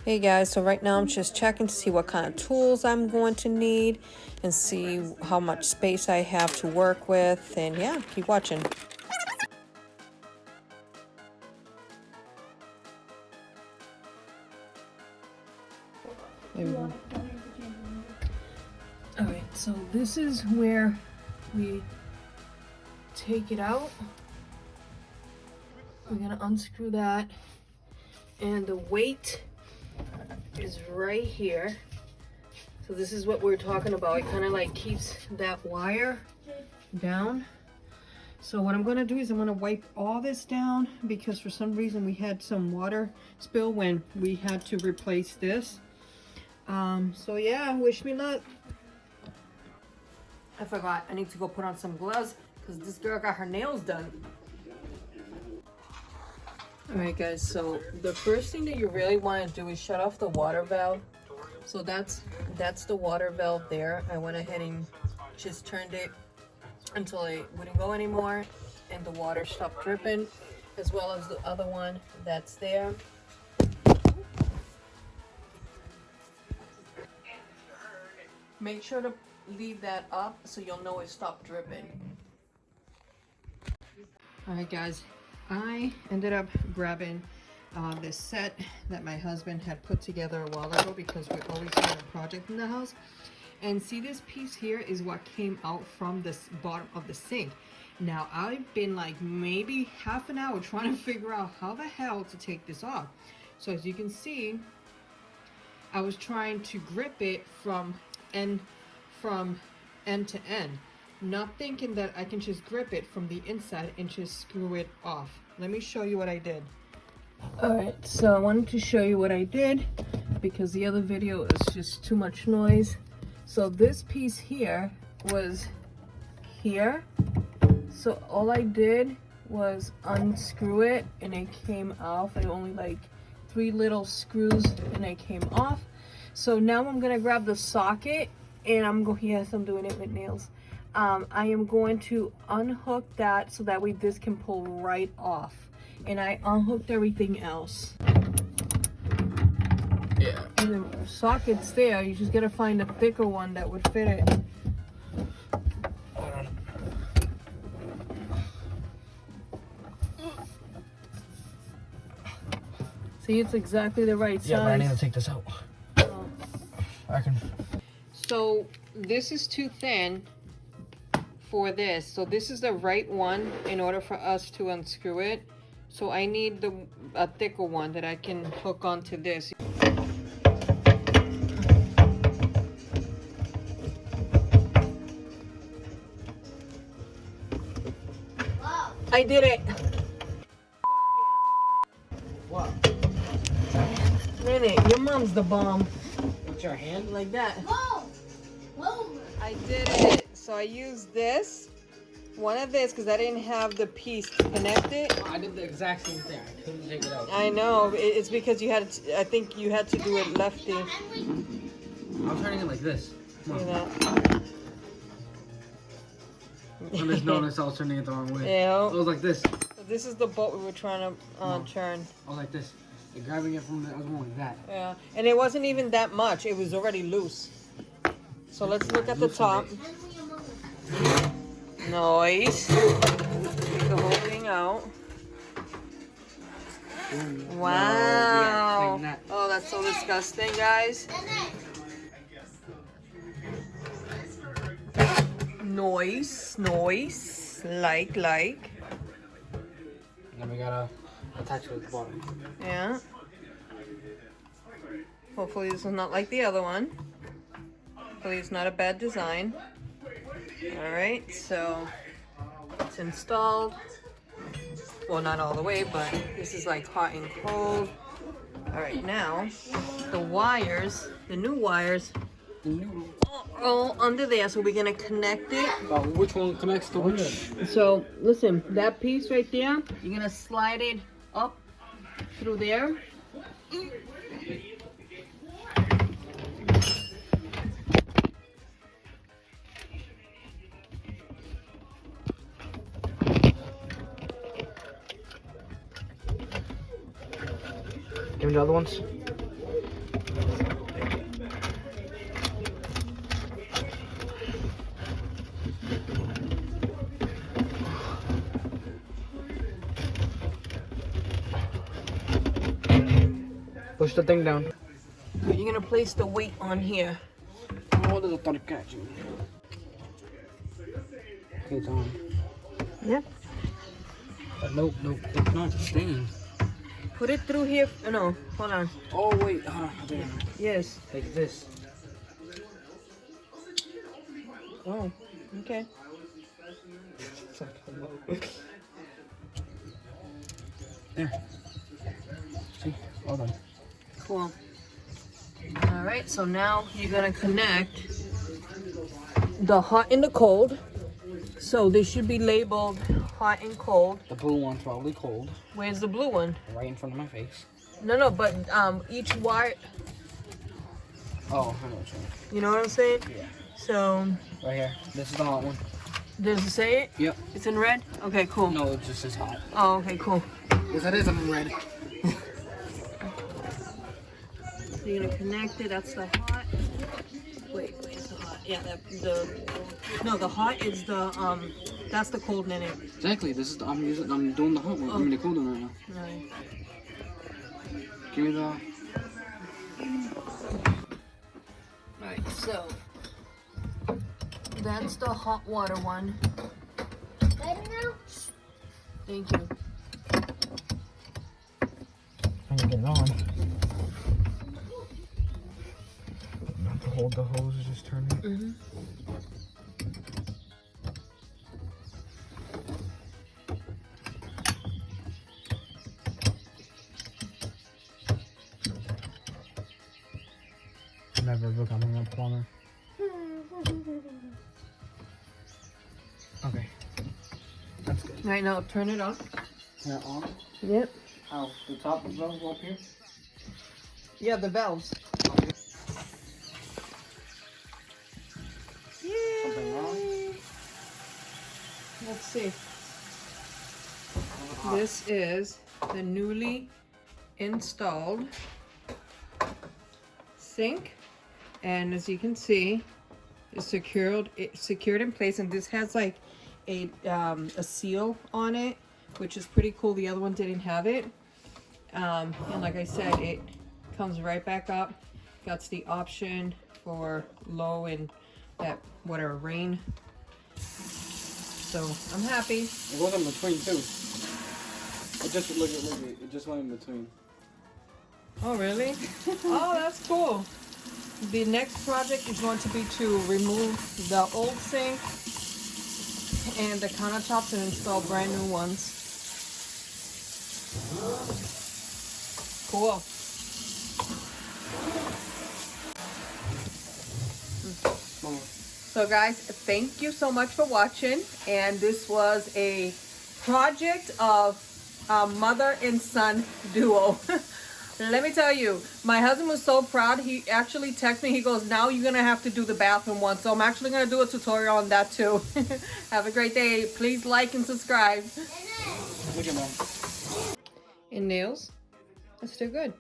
Hey guys, so right now I'm just checking to see what kind of tools I'm going to need and see how much space I have to work with, and yeah, keep watching. Alright, so this is where we take it out. We're gonna unscrew that, and the weight is right here. So this is what we're talking about. It kind of like keeps that wire down. So what I'm gonna do is I'm gonna wipe all this down because for some reason we had some water spill when we had to replace this. So yeah, wish me luck. I forgot, I need to go put on some gloves because this girl got her nails done. Alright guys, so the first thing that you really want to do is shut off the water valve. So that's the water valve there. I went ahead and just turned it until it wouldn't go anymore and the water stopped dripping, as well as the other one that's there. Make sure to leave that up so you'll know it stopped dripping. Alright guys, I ended up grabbing this set that my husband had put together a while ago because we always had a project in the house. And see, this piece here is what came out from this bottom of the sink. Now I've been like maybe half an hour trying to figure out how the hell to take this off. So as you can see, I was trying to grip it from end to end, not thinking that I can just grip it from the inside and just screw it off. Let me show you what I did. Alright, so I wanted to show you what I did because the other video is just too much noise. So this piece here was here. So all I did was unscrew it and it came off. I only like 3 little screws and it came off. So now I'm gonna grab the socket and I'm going, yes, I'm doing it with nails. I am going to unhook that so that way this can pull right off. And I unhooked everything else. Yeah. And the socket's there, you just gotta find a thicker one that would fit it. Hold on. See, it's exactly the right size. Yeah, but I need to take this out. Oh. I can. So this is too thin for this. So this is the right one in order for us to unscrew it. So I need a thicker one that I can hook onto this. Wow. I did it. What? Minute, your mom's the bomb. With your hand? Like that. Whoa! Whoa! I did it. So I used this, one of this, because I didn't have the piece to connect it. I did the exact same thing. I couldn't take it out. I know. It's because you had to, I think you had to do it lefty. I'm turning it like this. Come See on. that? I just noticed I was turning it the wrong way. Yeah. It was like this. So this is the bolt we were trying to turn. I was like this. Like grabbing it from the other one like that. Yeah. And it wasn't even that much. It was already loose. So let's look at the top. Nice. Take the whole thing out. Wow. Oh, that's so disgusting, guys. Noise. Like. And then we gotta attach it with the bottom. Yeah. Hopefully this is not like the other one. Hopefully it's not a bad design. Alright, so it's installed. Well, not all the way, but this is like hot and cold. Alright, now the wires, the new wires, are all under there, so we're gonna connect it. Which one connects to which? So listen, that piece right there, you're gonna slide it up through there. Give me the other ones. Push the thing down. You're gonna place the weight on here. Oh, there's a thought of catching. Okay, it's on. Yeah. Nope, it's not staying. Put it through here. Oh, no, hold on. Oh, wait, hold on. I know. Yes. Like this. Oh, okay. There. See? Hold on. Cool. All right, so now you're gonna connect the hot and the cold. So they should be labeled hot and cold. The blue one's probably cold. Where's the blue one? Right in front of my face. No, but each wire, Oh, I know what you mean. you know what I'm saying? Yeah. So, Right here. This is the hot one. does it say it? Yep. It's in red? Okay, cool. No, it just says hot. Oh, okay, cool. Yes, it is in red. So you're gonna connect it, that's the hot. Wait, where's the hot? Yeah, the hot is the, that's the cold in it. Exactly. This is I'm doing the hot one. Oh. I'm the cold one right now. Right. Give me the. Alright, so that's the hot water one. Ready now? Thank you. I'm gonna get it on. Not to hold the hose, just turn it. Mm-hmm. Never becoming a plumber. Okay. That's good. Right now, turn it on. Turn it on. Yep. How? The top of the valve up here? Yeah, the valves. Something wrong? Let's see. This is the newly installed sink, and as you can see, it's secured in place, and this has like a seal on it, which is pretty cool. The other one didn't have it, and like I said, it comes right back up. Got the option for low and that whatever rain. So I'm happy. It goes in between too. It just look at it just went in between. Oh really? Oh, that's cool. The next project is going to be to remove the old sink and the countertops and install brand new ones. Cool. So guys, thank you so much for watching, and this was a project of a mother and son duo. Let me tell you, my husband was so proud. He actually texted me. He goes, now you're going to have to do the bathroom one. So I'm actually going to do a tutorial on that too. Have a great day. Please like and subscribe. Look at mom. And nails, that's still good.